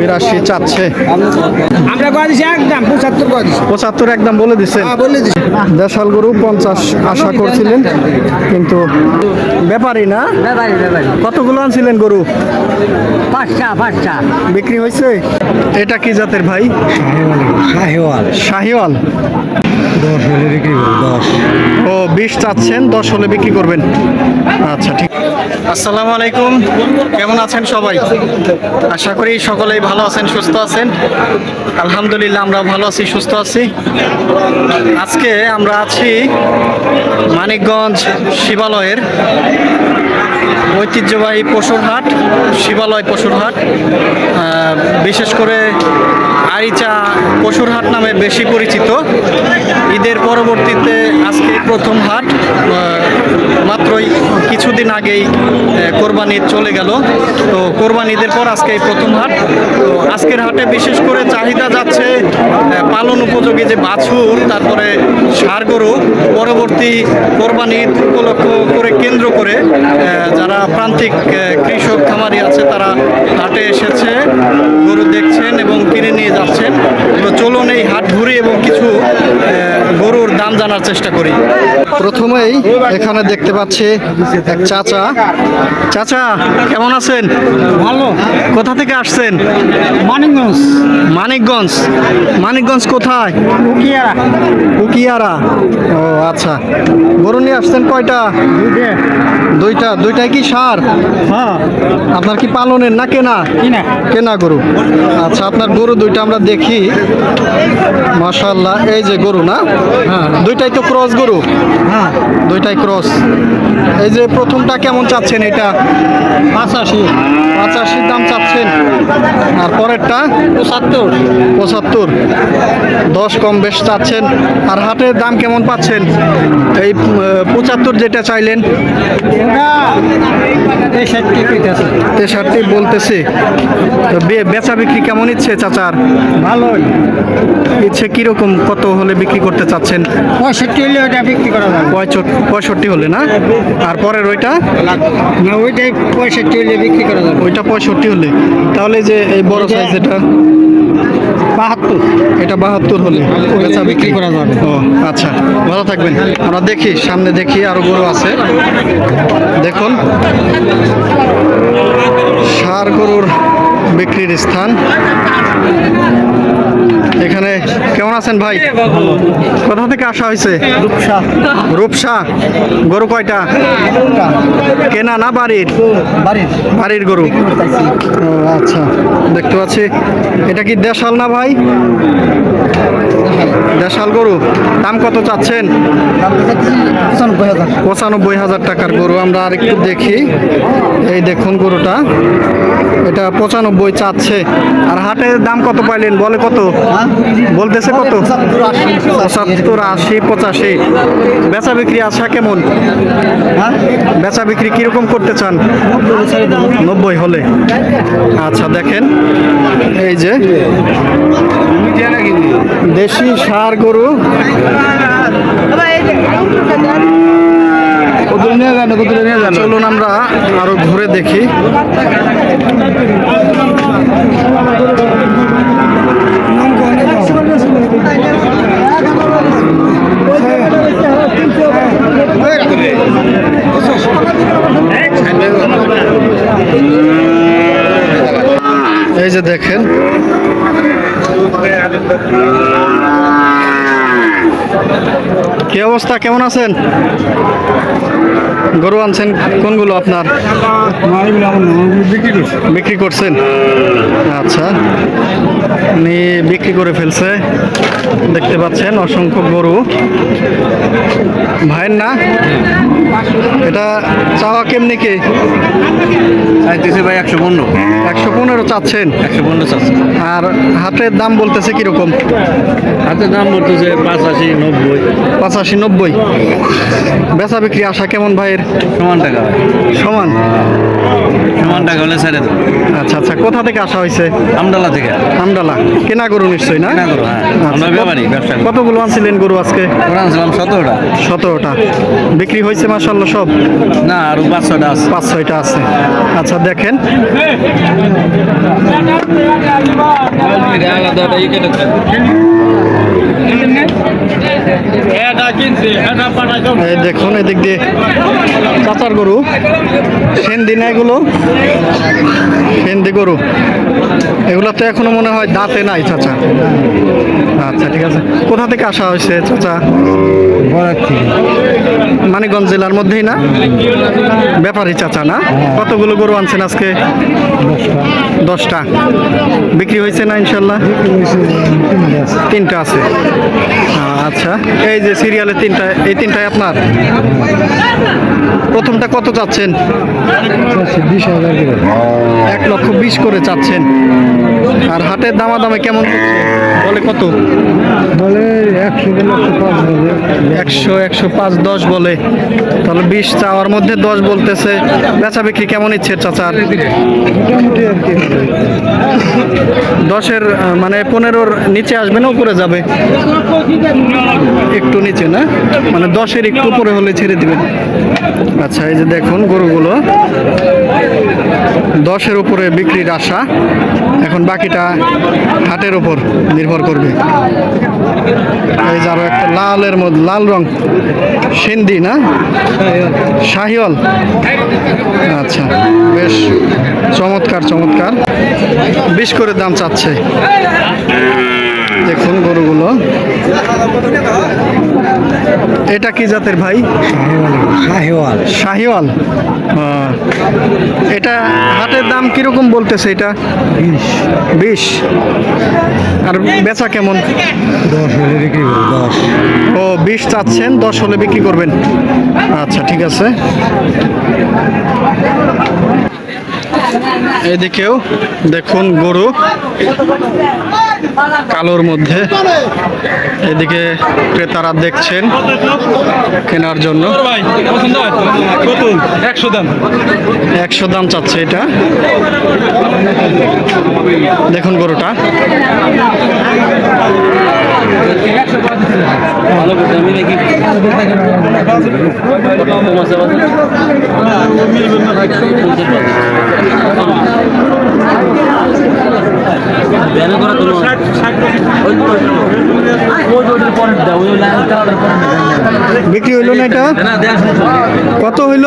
82 চাচ্ছে। আমরা করে দিছি একদম 75 করে দিছি। 75 একদম বলে দিচ্ছেন। হ্যাঁ বলে দিছি। দেশাল গরু 50 আশা করছিলেন, কিন্তু ব্যাপারই না। কতগুলো আনছিলেন গরু? পাঁচটা বিক্রি হয়েছে। এটা কি জাতের ভাই? শাহিওয়াল। শাহিওয়াল। 10 হলে বিক্রি করব। 10 ও 20 চাচ্ছেন, 10 হলে বিক্রি করবেন। আচ্ছা ঠিক। আসসালামু আলাইকুম, কেমন আছেন সবাই? আশা করি সকলেই ভালো আছেন, সুস্থ আছেন। আলহামদুলিল্লাহ আমরা ভালো আছি, সুস্থ আছি। আজকে আমরা আছি মানিকগঞ্জ শিবালয়ের ঐতিহ্যবাহী পশুর হাট, শিবালয় পশুর হাট। বিশেষ করে আরিচা পশুর হাট নামে বেশি পরিচিত। ঈদের পরবর্তীতে আজকে প্রথম হাট, মাত্রই কিছুদিন আগেই কোরবানি চলে গেল। তো কোরবানি ঈদের পর আজকে এই প্রথম হাট। তো আজকের হাটে বিশেষ করে চাহিদা যাচ্ছে পালন উপযোগী যে বাছুর, তারপরে ষাঁড় গরু। পরবর্তী কোরবানি ঈদ উপলক্ষ করে কেন্দ্র করে যারা প্রান্তিক কৃষক খামারি আছে তারা হাটে এসেছে, গরু দেখছেন এবং কিনে নিয়ে যাচ্ছেন। তো চলুন এই হাট ঘুরি এবং কিছু গরুর দাম জানার চেষ্টা করি। প্রথমেই এখানে দেখতে পাচ্ছি এক চাচা। চাচা কেমন আছেন? ভালো। কোথা থেকে আসছেন? মানিকগঞ্জ। মানিকগঞ্জ। মানিকগঞ্জ কোথায়? উকিয়া। উকিয়ারা। ও আচ্ছা, গরু নিয়ে আসছেন কয়টা? দুইটাই কি ষাঁড়? হ্যাঁ। আপনার কি পালনের না কেনা? কিনা। কেনা গরু। আচ্ছা, আপনার গরু দুইটা আমরা দেখি। মাশাআল্লাহ, এই যে গরু না? হ্যাঁ। দুইটাই তো ক্রস গরু। হ্যাঁ। দুইটাই ক্রস। এই যে প্রথমটা কেমন চাচ্ছেন? এটা 85 দাম চাচ্ছেন। আর পরেরটা 75 10 কম বেশ চাচ্ছেন। আর হাটের দাম কেমন পাচ্ছেন? এই 75 যেটা চাইলেন 63 বলতেছে। তো বেচা বিক্রি কেমন ইচ্ছে চাচার? ভালোই ইচ্ছে কিরকম, কত হলে বিক্রি করতে চাচ্ছেন? 65 হলে ওটা বিক্রি করা যাবে। 65 হলে না? আর পরের ওইটা? না, ওইটাই 65 হলে বিক্রি করা যাবে। ওইটা 65 হলে। তাহলে যে এই বড় সাইজ এটা 72, এটা 72 হলে বেচা বিক্রি করা যাবে। ও আচ্ছা, ভালো থাকবেন। আমরা দেখি, সামনে দেখি আরো গরু আছে। দেখুন ষাঁড় গরুর বিক্রির স্থান। এখানে কেমন আছেন ভাই? কোথা থেকে আসা হয়েছে? রূপসা। গরু কয়টা? কেনা না বাড়ির? বাড়ির গরু। ও আচ্ছা, দেখতে পাচ্ছি। এটা কি দেশাল না ভাই? দেশাল গরু। দাম কত চাচ্ছেন? 95,000 টাকার গরু। আমরা আরেকটু দেখি। এই দেখুন গরুটা, এটা 95 চাচ্ছে। আর হাটের দাম কত পাইলেন? বলে কত? বলতেছে কত? 75, 80, 85। বেচা বিক্রি আশা কেমন? বেচা বিক্রি কিরকম করতে চান? 90 হলে। আচ্ছা দেখেন, এই যে দেশি ষাঁড় গরু। চলুন আমরা আরো ঘুরে দেখি। এই যে দেখেন, কি অবস্থা, কেমন আছেন? গরু আনছেন কোনগুলো আপনার? বিক্রি করছেন। আচ্ছা, উনি বিক্রি করে ফেলছে। দেখতে পাচ্ছেন অসংখ্য গরু। ভাইয়ের না? এটা চাওয়া কেমনি কি? চাইতেছে ভাই 115। 115 চাচ্ছেন? 115 চাচ্ছেন। আর হাটের দাম বলতেছে কিরকম? হাতের দাম বলতেছে 85, 90। 85, 90। বেচা বিক্রি আশা কেমন ভাইয়ের? সমান টাকা। সমান টাকা হলে ছেড়ে দেবো। আচ্ছা আচ্ছা, কোথা থেকে আসা হয়েছে? আমডালা থেকে। আমডালা। কেনা গরু নিশ্চয়ই না? কেনা গরু, হ্যাঁ। আমরা ব্যাপারী, ব্যবসা করি। কতগুলো আনছিলেন গরু আজকে? আনছিলাম 17টা। 17টা বিক্রি হয়েছে মাশাআল্লাহ সব? না, আরো 5-6টা আছে। 5-6টা আছে। আচ্ছা দেখেন, এই দেখুন এদিক দিয়ে চাচার গরু, সেন্দি না এগুলো, সেন্দি গরু, এগুলো তো এখনো মনে হয় দাঁতে নাই চাচা। আচ্ছা ঠিক আছে, কোথা থেকে আসা হয়েছে চাচা? মানিকগঞ্জ জেলার মধ্যেই না? ব্যাপারী চাচা না? কতগুলো গরু আনছেন আজকে? 10টা। বিক্রি হয়েছে না ইনশাল্লাহ? 3টা আছে। আচ্ছা, এই যে সিরিয়ালে 3টা, এই 3টাই আপনার? প্রথমটা কত চাচ্ছেন? 1,20,000 করে চাচ্ছেন। আর হাটের দামাদামে কেমন হচ্ছে? বলে কত? বলে 100, 105, 10 বলে। তাহলে 20 চাওয়ার মধ্যে 10 বলতেছে। বেচা বিক্রি কেমন ইচ্ছে চাচার? 10-এর মানে 15-র নিচে আসবে না উপরে যাবে? একটু নিচে না, মানে 10-এর একটু উপরে হলে ছেড়ে দিবেন। আচ্ছা, এই যে দেখুন গরুগুলো 10-এর উপরে বিক্রির আশা। এখন বাকিটা হাটের উপর নির্ভর করবে। এই যে আরো একটা লালের মধ্যে, লাল রং, সিন্ধি না শাহিওয়াল। আচ্ছা, বেশ চমৎকার চমৎকার। 20 করে দাম চাচ্ছে। দেখুন গরুগুলো। এটা কি জাতের ভাই? শাহিওয়াল। শাহিওয়াল। এটা হাটের দাম কিরকম বলতেছে? এটা 20। আর বেচা কেমন? 10 হলে বিক্রি করবো। 10। ও 20 চাচ্ছেন, 10 হলে বিক্রি করবেন। আচ্ছা ঠিক আছে। এদিকেও দেখুন গরু কালোর মধ্যে। এদিকে ক্রেতারা দেখছেন কেনার জন্য। 100 দাম চাচ্ছে এটা। দেখুন গরুটা। বিক্রি হইল না এটা? কত হইল?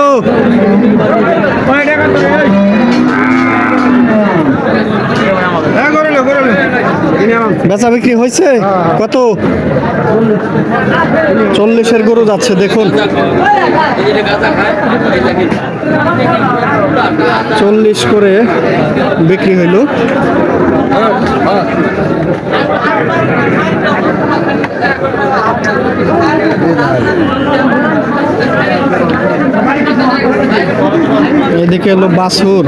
বেচা বিক্রি হয়েছে? কত? 40-এর গরু যাচ্ছে দেখুন। 40 করে বিক্রি হইল। এদিকে হলো বাছুর।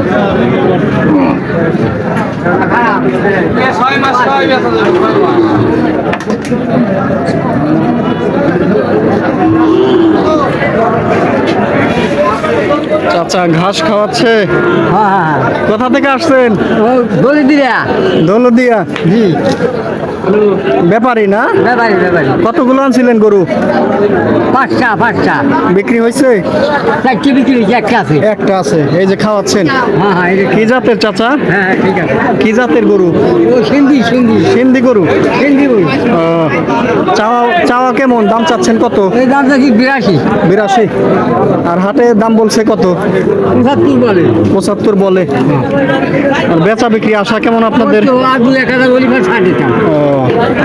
চাচা ঘাস খাওয়াচ্ছে। কোথা থেকে আসছেন? দৌলতদিয়া। জি, ব্যাপারী না? কতগুলো আনছিলেন গরু? 5টা। বিক্রি হয়েছে? 4টি বিক্রি হয়েছে, একটা আছে। একটা আছে। এই যে খাওয়াচ্ছেন। হ্যাঁ, কি জাতের চাচা? হ্যাঁ ঠিক আছে। কি জাতের গরু? ও সিন্ধি সিন্ধি গরু। গরু। চাওয়া কেমন? দাম চাচ্ছেন কত? এই দাম চাচ্ছি 82। আর হাটে দাম বলছে কত? 75 বলে। 75 বলে। আর বেচা বিক্রি আশা কেমন আপনাদের? আর 2-1000 বলি ছাড় দিতাম। ও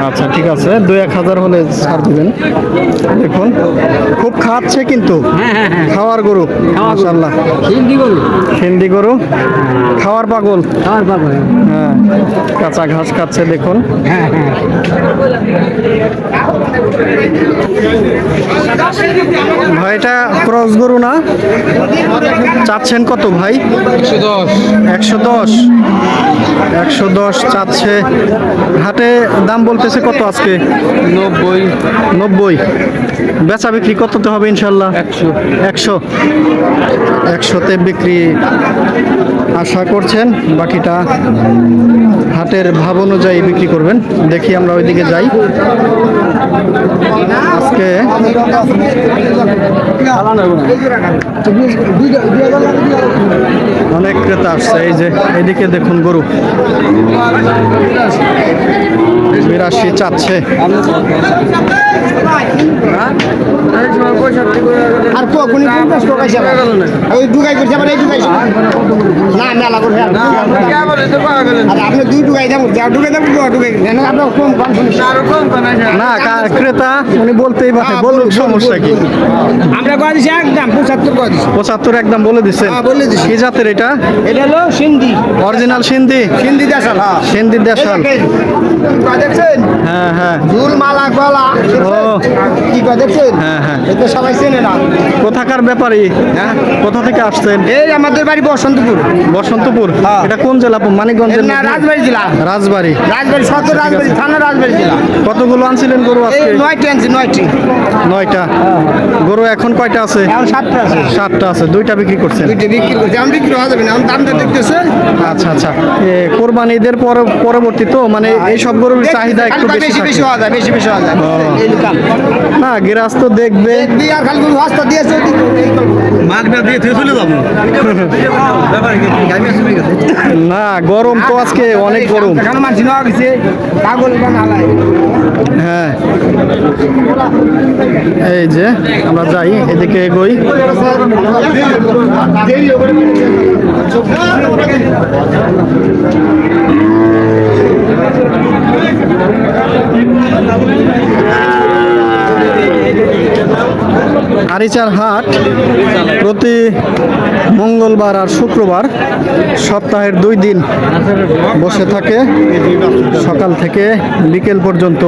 আচ্ছা ঠিক আছে, 2-1000 হলে ছাড় দিবেন। দেখুন খুব খাচ্ছে কিন্তু। হ্যাঁ। খাওয়ার গরু মাশাআল্লাহ। হিন্দি গরু খাওয়ার পাগল। হ্যাঁ, কাঁচা ঘাস খাচ্ছে দেখুন। হ্যাঁ। ভাই এটা ক্রস গরু না? চাচ্ছেন কত ভাই? 110। 110 চাচ্ছে। হাটে দাম বলতেছে কত আজকে? 90। বেচা বিক্রি কততে হবে ইনশাল্লাহ? 100। 100-তে বিক্রি আশা করছেন। বাকিটা হাটের ভাব অনুযায়ী বিক্রি করবেন। দেখি আমরা ওইদিকে যাই। আজকে অনেক ক্রেতা আসছে। এই যে এদিকে দেখুন গরু। 82 চাচ্ছে। আর কোনি 50 টাকা হিসাব ওই দুগাই করছে আবার এই দুগাই না মেলা করে আর আপনি দুই দুগাই দাম দুগাই দাম দুগাই না আপনার কম কম না ক্রেতা উনি বলতেই পারে, বলুন সমস্যা কি? আমরা কয় দিছি একদম 75 কয় দিছি 75 একদম বলে দিচ্ছেন। হ্যাঁ, বলে দিছি। কি জাতের এটা? এটা হলো সিন্ধি অরিজিনাল সিন্ধি? সিন্ধি দেশাল হ্যাঁ সিন্ধি দেশাল। কয় দেখছেন হ্যাঁ হ্যাঁ। ঝুল মালা গলা ও কি কয় দেখছেন হ্যাঁ হ্যাঁ। এটা সবাই চেনে না কোথাকার ব্যাপারী? হ্যাঁ কোথা থেকে আসছেন? এই আমাদের বাড়ি বসন্তপুর বসন্তপুর। হ্যাঁ। এটা কোন জেলা? মানিকগঞ্জের না মধ্যে? রাজবাড়ি জেলা রাজবাড়ী। রাজবাড়ি সদর রাজবাড়ি থানা রাজবাড়ি জেলা কতগুলো আনছিলেন গরু এই আজকে? 9টি আনছি 9টি 9টা। গরু এখন কয়টা আছে? এখন 7টা আছে 7টা আছে, 2টা বিক্রি করছেন। দুইটা বিক্রি করছি আমি বিক্রি হওয়া যাবে না এখন দামটা দেখতেছে আচ্ছা আচ্ছা। কোরবানি ঈদের পরবর্তী তো মানে এই সব গরুর চাহিদা একটু বেশি বেশি থাকে। বেশি হওয়া যায় বেশি বেশি হওয়া যায় এই দাম না গেরাজ তো দেখবে। দেখবি আর খালি কোনো রাস্তা দিয়েছে মাগনা দিয়ে তুই চলে যাবো। না গরম তো আজকে অনেক গরম। এখানে মানছি নেওয়া গেছে পাগল বানালায় হ্যাঁ এই যে আমরা যাই এদিকে এগোই। আরিচার হাট প্রতি মঙ্গলবার আর শুক্রবার সপ্তাহের 2 দিন বসে থাকে, সকাল থেকে বিকেল পর্যন্ত।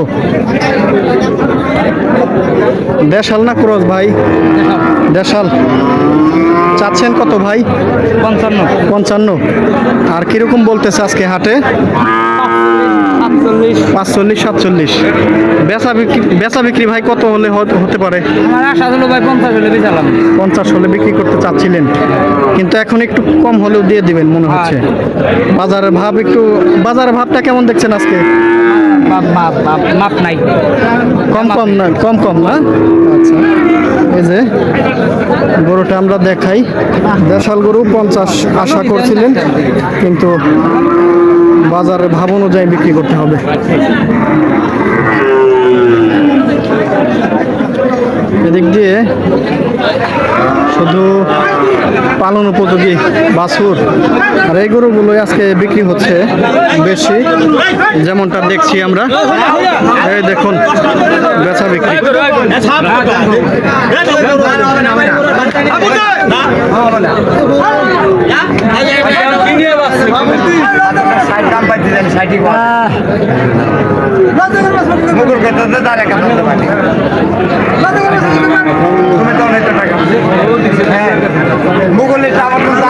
দেশাল না ক্রস ভাই? দেশাল। চাচ্ছেন কত ভাই? 55। আর কিরকম বলতেছে আজকে হাটে? 45 47। বেচা বিক্রি ভাই কত হলে হতে পারে? আমার আশা হলো ভাই 50 হলে বেচালাম 50 হলে বিক্রি করতে চাচ্ছিলেন, কিন্তু এখন একটু কম হলেও দিয়ে দিবেন মনে হচ্ছে। বাজারের ভাবটা কেমন দেখছেন আজকে? মাপ নাই কম না? কম না? আচ্ছা। এই যে গরুটা আমরা দেখাই, দেশাল গরু 50 আশা করছিলেন, কিন্তু বাজারের ভাব অনুযায়ী বিক্রি করতে হবে। এদিক দিয়ে শুধু পালন উপযোগী বাছুর আর এই গরুগুলোই আজকে বিক্রি হচ্ছে বেশি, যেমনটা দেখছি আমরা। এই দেখুন বেচা বিক্রি। মুগলের টাকা মুগল